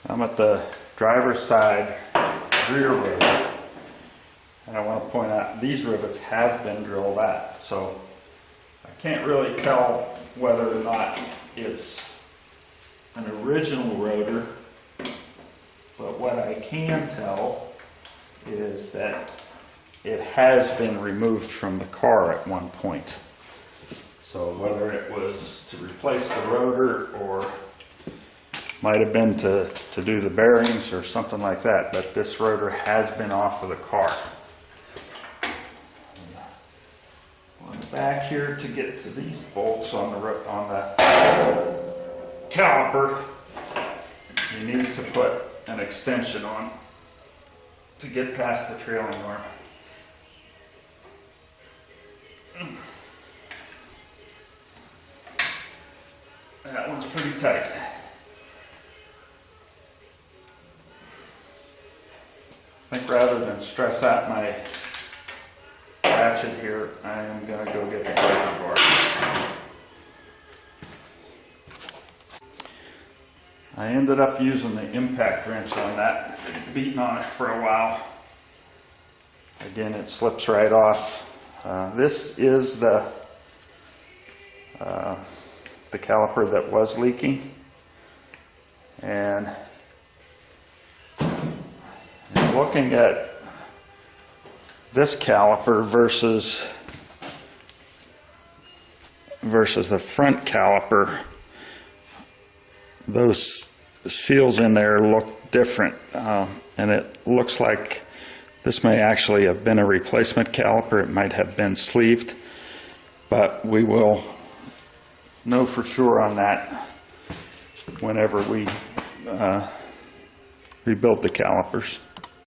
I'm at the driver's side rear rivet, and I want to point out these rivets have been drilled out, so I can't really tell whether or not it's an original rotor, but what I can tell is that it has been removed from the car at one point. So whether it was to replace the rotor or might have been to do the bearings or something like that, but this rotor has been off of the car. On the back here, to get to these bolts on the caliper, you need to put an extension on to get past the trailing arm. That one's pretty tight. I think rather than stress out my ratchet here, I am going to go get the breaker bar. I ended up using the impact wrench on that, beating on it for a while. Again, it slips right off. This is the caliper that was leaking, and looking at this caliper versus the front caliper, those seals in there look different, and it looks like this may actually have been a replacement caliper. It might have been sleeved, but we will know for sure on that whenever we rebuild the calipers.